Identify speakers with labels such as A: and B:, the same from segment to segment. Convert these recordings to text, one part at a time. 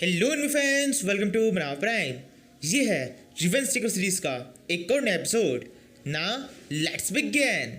A: Hello friends, welcome to बनाव prime. ये है रिवेंज टेकर सीरीज का एक और नया एपिसोड। ना लेट्स बिगिन।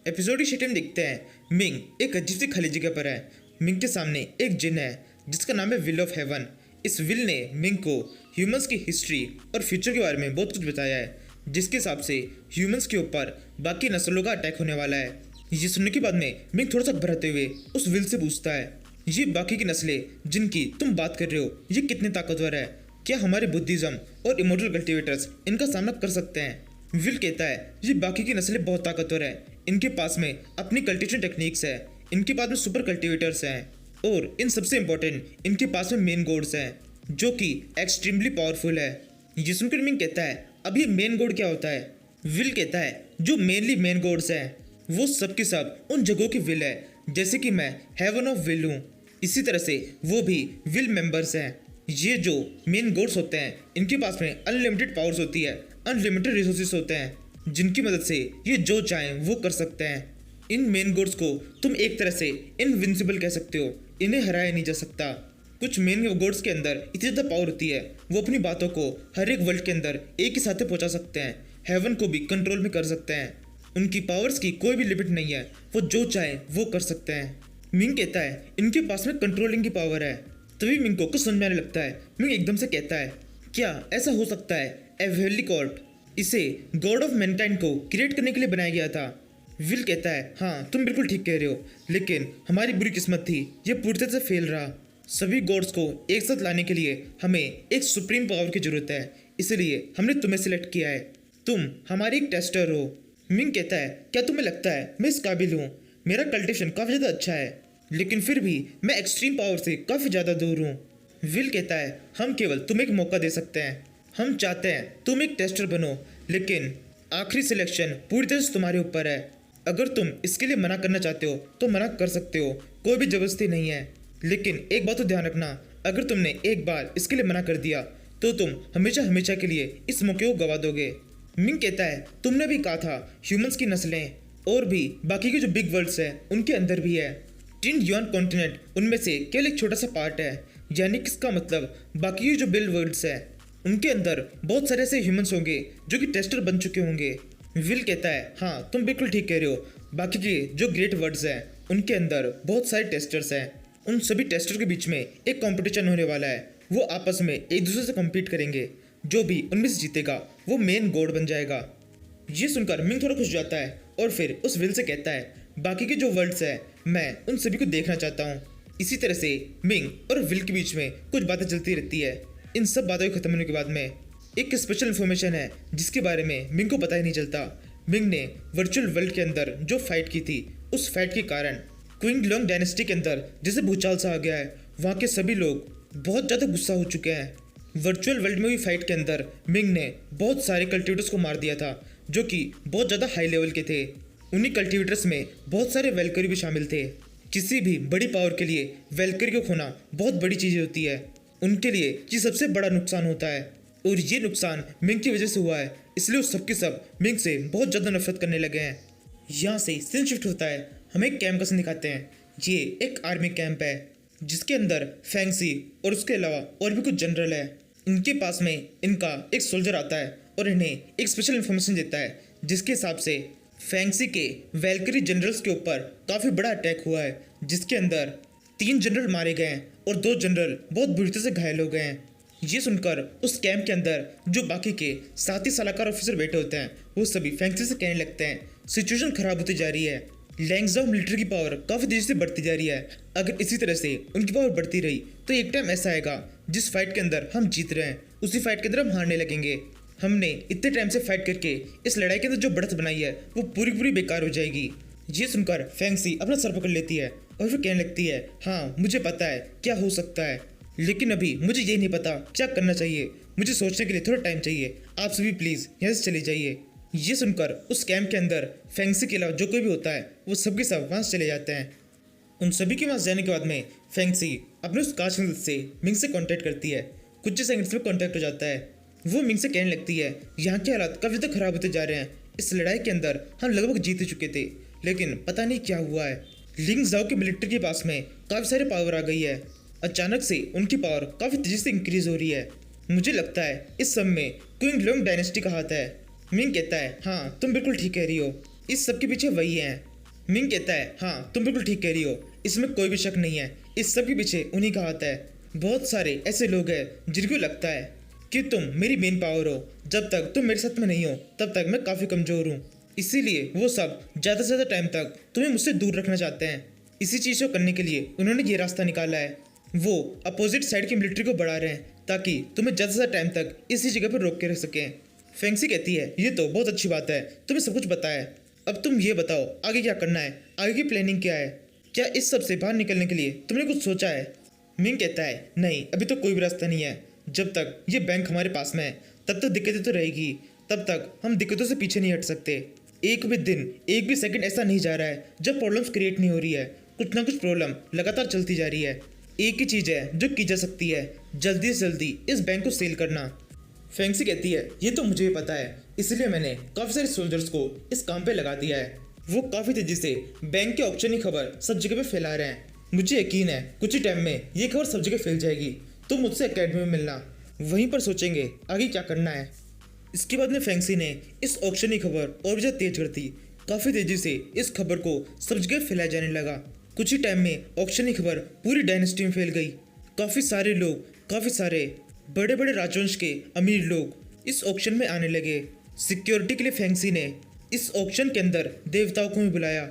A: एपिसोड की शेटर में देखते हैं मिंग एक अजीब सी खाली जगह पर है। मिंग के सामने एक जिन है जिसका नाम है विल ऑफ हेवन। इस विल ने मिंग को ह्यूमंस की हिस्ट्री और फ्यूचर के बारे में बहुत कुछ बताया है, जिसके हिसाब से ह्यूमंस के ऊपर बाकी नस्लों का अटैक होने वाला है। ये सुनने के बाद में मिंग थोड़ा सा घबराते हुए उस विल से पूछता है, ये बाकी की नस्लें जिनकी तुम बात कर रहे हो ये कितने ताकतवर है? क्या हमारे बुद्धिज्म और इमोर्टल कल्टिवेटर्स इनका सामना कर सकते हैं? विल कहता है ये बाकी की नस्लें बहुत ताकतवर है, इनके पास में अपनी कल्टिवेशन टेक्निक्स है, इनके पास में सुपर कल्टिवेटर्स हैं और इन सबसे इम्पोर्टेंट इनके पास में मेन गॉड्स हैं जो कि एक्सट्रीमली पावरफुल है। ये सुनकर मिंग कहता है अब ये मेन गॉड क्या होता है? विल कहता है जो मेनली मेन गॉड्स हैं वो सब के सब उन जगहों की विल है, जैसे कि मैं हेवन ऑफ विल हूँ, इसी तरह से वो भी विल मेंबर्स हैं। ये जो मेन गॉड्स होते हैं इनके पास में अनलिमिटेड पावर्स होती है, अनलिमिटेड रिसोर्सेस होते हैं जिनकी मदद से ये जो चाहें वो कर सकते हैं। इन मेन गॉड्स को तुम एक तरह से इनविंसिबल कह सकते हो, इन्हें हराया नहीं जा सकता। कुछ मेन गॉड्स के अंदर इतनी ज़्यादा पावर होती है वो अपनी बातों को हर एक वर्ल्ड के अंदर एक ही साथ पहुंचा सकते हैं, हेवन को भी कंट्रोल में कर सकते हैं। उनकी पावर्स की कोई भी लिमिट नहीं है, वो जो चाहे वो कर सकते हैं। मिंग कहता है इनके पास में कंट्रोलिंग की पावर है। तभी मिंग को कुछ समझ में आने लगता है। मिंग एकदम से कहता है क्या ऐसा हो सकता है? एवेली कॉर्प इसे गॉड ऑफ मैनकाइंड को क्रिएट करने के लिए बनाया गया था। विल कहता है हाँ तुम बिल्कुल ठीक कह रहे हो, लेकिन हमारी बुरी किस्मत थी, ये पूरी तरह से फेल रहा। सभी गॉड्स को एक साथ लाने के लिए हमें एक सुप्रीम पावर की जरूरत है, इसलिए हमने तुम्हें सिलेक्ट किया है। तुम हमारी एक टेस्टर हो। मिंग कहता है क्या तुम्हें लगता है मैं इस काबिल हूँ? मेरा कल्टिवेशन काफ़ी ज़्यादा अच्छा है, लेकिन फिर भी मैं एक्सट्रीम पावर से काफ़ी ज़्यादा दूर हूँ। विल कहता है हम केवल तुम्हें एक मौका दे सकते हैं, हम चाहते हैं तुम एक टेस्टर बनो, लेकिन आखिरी सिलेक्शन पूरी तरह से तुम्हारे ऊपर है। अगर तुम इसके लिए मना करना चाहते हो तो मना कर सकते हो, कोई भी जबरदस्ती नहीं है, लेकिन एक बात तो ध्यान रखना, अगर तुमने एक बार इसके लिए मना कर दिया तो तुम हमेशा हमेशा के लिए इस मौके को गवा दोगे। मिंग कहता है तुमने भी कहा था ह्यूमंस की नस्लें और भी बाकी के जो बिग वर्ल्ड्स हैं उनके अंदर भी है। टिन यून कॉन्टिनेंट उनमें से केवल एक छोटा सा पार्ट है, यानी कि इसका मतलब बाकी के जो बिग वर्ल्ड्स हैं उनके अंदर बहुत सारे ऐसे ह्यूमंस होंगे जो कि टेस्टर बन चुके होंगे। विल कहता है हाँ तुम बिल्कुल ठीक कह रहे हो, बाकी के जो ग्रेट वर्ल्ड्स हैं उनके अंदर बहुत सारे टेस्टर्स हैं। उन सभी टेस्टर के बीच में एक कॉम्पिटिशन होने वाला है, वो आपस में एक दूसरे से कम्पीट करेंगे, जो भी उनमें से जीतेगा वो मेन गॉड बन जाएगा। ये सुनकर मिंग थोड़ा खुश जाता है और फिर उस विल से कहता है बाकी के जो वर्ल्ड्स हैं मैं उन सभी को देखना चाहता हूँ। इसी तरह से मिंग और विल के बीच में कुछ बातें चलती रहती है। इन सब बातों के खत्म होने के बाद में एक स्पेशल इन्फॉर्मेशन है जिसके बारे में मिंग को पता ही नहीं चलता। मिंग ने वर्चुअल वर्ल्ड के अंदर जो फाइट की थी, उस फाइट के कारण क्विंग लॉन्ग डायनेस्टी के अंदर जैसे भूचाल सा आ गया है, वहाँ के सभी लोग बहुत ज़्यादा गुस्सा हो चुके हैं। वर्चुअल वर्ल्ड में हुई फाइट के अंदर मिंग ने बहुत सारे कल्टिवेटर्स को मार दिया था जो कि बहुत ज़्यादा हाई लेवल के थे। उन्हीं कल्टिवेटर्स में बहुत सारे वेलकरी भी शामिल थे। किसी भी बड़ी पावर के लिए वेलकरी को खोना बहुत बड़ी चीज़ होती है, उनके लिए ये सबसे बड़ा नुकसान होता है और ये नुकसान मिंग की वजह से हुआ है, इसलिए उस सबके सब मिंग से बहुत ज़्यादा नफरत करने लगे हैं। यहाँ से सीन शिफ्ट होता है, हमें एक कैंप का सीन दिखाते हैं। ये एक आर्मी कैंप है जिसके अंदर फैंक्सी और उसके अलावा और भी कुछ जनरल है। इनके पास में इनका एक सोल्जर आता है और इन्हें एक स्पेशल इन्फॉर्मेशन देता है जिसके हिसाब से फैंक्सी के वेलकरी जनरल्स के ऊपर काफ़ी बड़ा अटैक हुआ है, जिसके अंदर 3 जनरल मारे गए हैं और 2 जनरल बहुत बुरी तरह से घायल हो गए हैं। ये सुनकर उस कैंप के अंदर जो बाकी के 7 ही सलाहकार ऑफिसर बैठे होते हैं वो सभी फैंक्सी से कहने लगते हैं सिचुएशन खराब होती जा रही है, लैंग्सडाउ मिलिट्री की पावर काफ़ी तेजी से बढ़ती जा रही है। अगर इसी तरह से उनकी पावर बढ़ती रही तो एक टाइम ऐसा आएगा जिस फाइट के अंदर हम जीत रहे हैं उसी फाइट के अंदर हम हारने लगेंगे। हमने इतने टाइम से फाइट करके इस लड़ाई के अंदर जो बढ़त बनाई है वो पूरी पूरी बेकार हो जाएगी। ये सुनकर फैंक्सी अपना सर पकड़ लेती है और फिर कहने लगती है हाँ मुझे पता है क्या हो सकता है, लेकिन अभी मुझे ये नहीं पता क्या करना चाहिए, मुझे सोचने के लिए थोड़ा टाइम चाहिए, आप सभी प्लीज़ यहाँ से चले जाइए। ये सुनकर उस कैंप के अंदर फैंक्सी के अलावा जो कोई भी होता है वो सबके सब वहाँ से चले जाते हैं। उन सभी के वहाँ जाने के बाद में फैंक्सी अपने उस कांच की मदद से मिंग से कांटेक्ट करती है। कुछ सेकंड्स में कांटेक्ट हो जाता है। वो मिंग से कहने लगती है यहाँ के हालात काफ़ी ज़्यादा खराब होते जा रहे हैं, इस लड़ाई के अंदर हम लगभग जीत चुके थे, लेकिन पता नहीं क्या हुआ है। लिंग्सडाउ की मिलिट्री के पास में काफ़ी सारी पावर आ गई है। अचानक से उनकी पावर काफी तेजी से इंक्रीज हो रही है। मुझे लगता है इस सब में क्विंग लोंग डायनेस्टी का हाथ है। मिंग कहता है हाँ तुम बिल्कुल ठीक कह रही हो, इस सब के पीछे वही है। मिंग कहता है हाँ तुम बिल्कुल ठीक कह रही हो, इसमें कोई भी शक नहीं है, इस सब के पीछे उन्हीं का हाथ है। बहुत सारे ऐसे लोग हैं जिनको लगता है कि तुम मेरी मेन पावर हो, जब तक तुम मेरे साथ में नहीं हो तब तक मैं काफ़ी कमज़ोर हूँ, इसीलिए वो सब ज़्यादा से ज़्यादा टाइम तक तुम्हें मुझसे दूर रखना चाहते हैं। इसी चीज़ को करने के लिए उन्होंने ये रास्ता निकाला है। वो अपोजिट साइड की मिलिट्री को बढ़ा रहे हैं ताकि तुम्हें ज़्यादा से ज़्यादा टाइम तक इसी जगह पर रोक के रख सकें। फेंगसी कहती है ये तो बहुत अच्छी बात है, तुम्हें सब कुछ पता है, अब तुम ये बताओ आगे क्या करना है, आगे की प्लानिंग क्या है, क्या इस सब से बाहर निकलने के लिए तुमने कुछ सोचा है? मिंग कहता है नहीं अभी तो कोई भी रास्ता नहीं है, जब तक ये बैंक हमारे पास में है तब तक दिक्कतें तो रहेगी, तब तक हम दिक्कतों से पीछे नहीं हट सकते। एक भी दिन एक भी सेकंड ऐसा नहीं जा रहा है जब प्रॉब्लम्स क्रिएट नहीं हो रही है, कुछ ना कुछ प्रॉब्लम लगातार चलती जा रही है। एक ही चीज़ है जो की जा सकती है, जल्दी से जल्दी इस बैंक को सेल करना। फेंगसी कहती है ये तो मुझे भी पता है, इसलिए मैंने काफ़ी सारे सोल्जर्स को इस काम पे लगा दिया है। वो काफ़ी तेजी से बैंक के ऑक्शन की खबर सब जगह पे फैला रहे हैं। मुझे यकीन है कुछ ही टाइम में ये खबर सब जगह फैल जाएगी, तो मुझसे एकेडमी में मिलना, वहीं पर सोचेंगे आगे क्या करना है। इसके बाद में फेंगसी ने इस ऑक्शन की खबर और भी ज़्यादा तेज कर दी। काफ़ी तेजी से इस खबर को सब जगह फैलाया जाने लगा। कुछ ही टाइम में ऑक्शन की खबर पूरी डायनेस्टी में फैल गई। काफ़ी सारे लोग, काफ़ी सारे बड़े बड़े राजवंश के अमीर लोग इस ऑक्शन में आने लगे। सिक्योरिटी के लिए फेंगसी ने इस ऑक्शन के अंदर देवताओं को भी बुलाया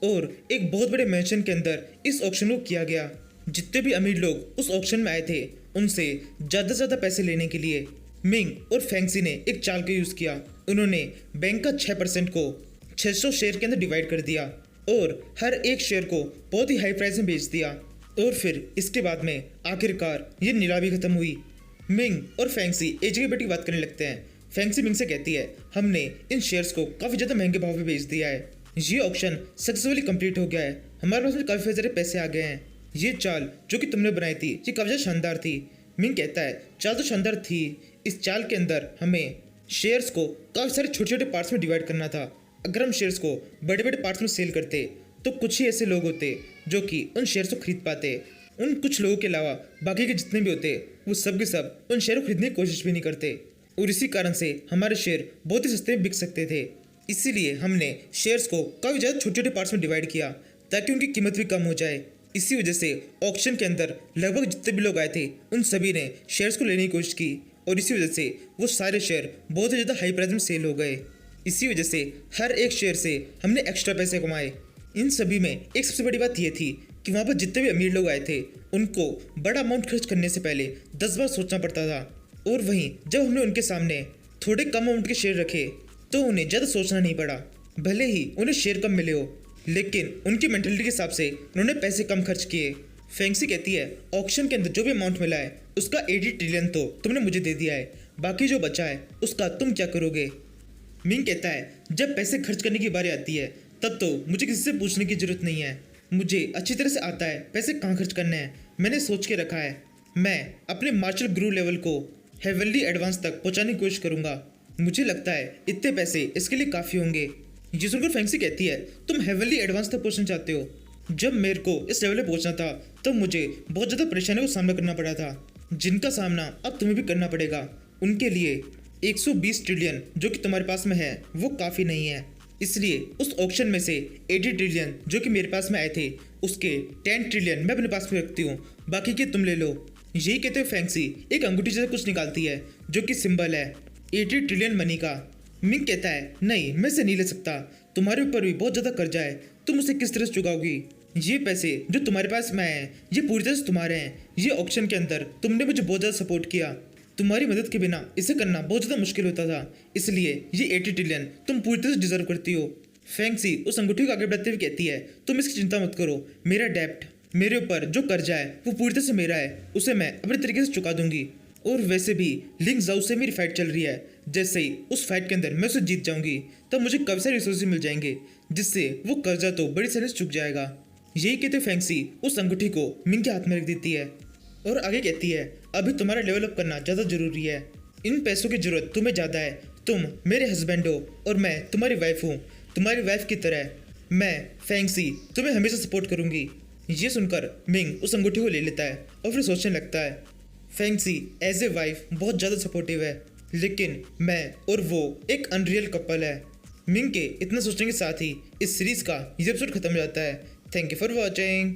A: और एक बहुत बड़े मैंशन के अंदर इस ऑक्शन को किया गया। जितने भी अमीर लोग उस ऑक्शन में आए थे उनसे ज़्यादा से ज़्यादा पैसे लेने के लिए मिंग और फेंगसी ने एक चाल का यूज़ किया। उन्होंने बैंक का 6% को 600 शेयर के अंदर डिवाइड कर दिया और हर एक शेयर को बहुत ही हाई प्राइस में बेच दिया। और फिर इसके बाद में आखिरकार ये नीलामी खत्म हुई। मिंग और फेंगसी एक जगह बैठ के बात करने लगते हैं। फेंगसी मिंग से कहती है हमने इन शेयर्स को काफ़ी ज़्यादा महंगे भाव में बेच दिया है, ये ऑक्शन सक्सेसफुली कंप्लीट हो गया है, हमारे पास में काफ़ी सारे पैसे आ गए हैं। ये चाल जो कि तुमने बनाई थी ये काफ़ी ज़्यादा शानदार थी। मिंग कहता है चाल तो शानदार थी, इस चाल के अंदर हमें शेयर्स को काफ़ी सारे छोटे छोटे पार्ट्स में डिवाइड करना था। अगर हम शेयर्स को बड़े बड़े पार्ट्स में सेल करते तो कुछ ही ऐसे लोग होते जो कि उन शेयर्स को खरीद पाते। उन कुछ लोगों के अलावा बाकी के जितने भी होते वो सब के सब उन शेयर को खरीदने की कोशिश भी नहीं करते, और इसी कारण से हमारे शेयर बहुत ही सस्ते में बिक सकते थे। इसीलिए हमने शेयर्स को काफ़ी ज़्यादा छोटे छोटे पार्ट्स में डिवाइड किया ताकि उनकी कीमत भी कम हो जाए। इसी वजह से ऑक्शन के अंदर लगभग जितने भी लोग आए थे उन सभी ने शेयर्स को लेने की कोशिश की, और इसी वजह से वो सारे शेयर बहुत ही ज़्यादा हाई प्राइस में सेल हो गए। इसी वजह से हर एक शेयर से हमने एक्स्ट्रा पैसे कमाए। इन सभी में एक सबसे बड़ी बात यह थी कि वहाँ पर जितने भी अमीर लोग आए थे उनको बड़ा अमाउंट खर्च करने से पहले 10 बार सोचना पड़ता था, और वहीं जब हमने उनके सामने थोड़े कम अमाउंट के शेयर रखे तो उन्हें ज़्यादा सोचना नहीं पड़ा। भले ही उन्हें शेयर कम मिले हो, लेकिन उनकी मेंटलिटी के हिसाब से उन्होंने पैसे कम खर्च किए। फेंगसी कहती है ऑक्शन के अंदर जो भी अमाउंट मिला है उसका 80 ट्रिलियन तो तुमने मुझे दे दिया है, बाकी जो बचा है उसका तुम क्या करोगे? मिंग कहता है जब पैसे खर्च करने की बारी आती है तब तो मुझे किसी से पूछने की जरूरत नहीं है, मुझे अच्छी तरह से आता है पैसे कहाँ खर्च करने हैं, मैंने सोच के रखा है। मैं अपने मार्शल गुरु लेवल को हेवनली एडवांस तक पहुँचाने की कोशिश करूँगा, मुझे लगता है इतने पैसे इसके लिए काफ़ी होंगे। ये सुनकर फेंगसी कहती है तुम हेवनली एडवांस तक पहुँचना चाहते हो? जब मेरे को इस लेवल पे पहुँचना था तब मुझे बहुत ज़्यादा परेशानियों का सामना करना पड़ा था, जिनका सामना अब तुम्हें भी करना पड़ेगा। उनके लिए 120 ट्रिलियन जो कि तुम्हारे पास में है वो काफ़ी नहीं है, इसलिए उस ऑक्शन में से 80 ट्रिलियन जो कि मेरे पास में आए थे उसके 10 ट्रिलियन मैं अपने पास में रखती हूँ, बाकी के तुम ले लो। यही कहते हुए फेंगसी एक अंगूठी जैसा कुछ निकालती है जो कि सिंबल है 80 ट्रिलियन मनी का। मिंग कहता है नहीं मैं इसे नहीं ले सकता, तुम्हारे ऊपर भी बहुत ज़्यादा कर्जा है, तुम उसे किस तरह से चुकाओगी? ये पैसे जो तुम्हारे पास में आए हैं ये पूरी तरह से तुम्हारे हैं, ये ऑक्शन के अंदर तुमने मुझे बहुत ज़्यादा सपोर्ट किया, तुम्हारी मदद के बिना इसे करना बहुत ज़्यादा मुश्किल होता था, इसलिए ये 80 ट्रिलियन तुम पूरी तरह से डिजर्व करती हो। फेंगसी उस अंगूठी को आगे बढ़ाते हुए कहती है तुम इसकी चिंता मत करो, मेरा डेप्ट, मेरे ऊपर जो कर्जा है वो पूरी तरह से मेरा है, उसे मैं अपने तरीके से चुका दूंगी। और वैसे भी लिंग जाओ से मेरी फाइट चल रही है, जैसे ही उस फाइट के अंदर मैं उसे जीत जाऊंगी तब मुझे काफ़ी सारे रिसोर्सेज मिल जाएंगे, जिससे वो कर्जा तो बड़ी तरह से चुक जाएगा। यही कहते फेंगसी उस अंगूठी को मिंग के हाथ में रख देती है और आगे कहती है अभी तुम्हारा लेवल अप करना ज़्यादा जरूरी है, इन पैसों की जरूरत तुम्हें ज़्यादा है, तुम मेरे हस्बैंड हो और मैं तुम्हारी वाइफ हूँ, तुम्हारी वाइफ की तरह मैं फेंगसी तुम्हें हमेशा सपोर्ट करूँगी। ये सुनकर मिंग उस अंगूठी को ले लेता है और फिर सोचने लगता है फेंगसी एज ए वाइफ बहुत ज़्यादा सपोर्टिव है, लेकिन मैं और वो एक अनरियल कपल है। मिंग के इतना सोचने के साथ ही इस सीरीज़ का ये एपिसोड खत्म हो जाता है। Thank you for watching.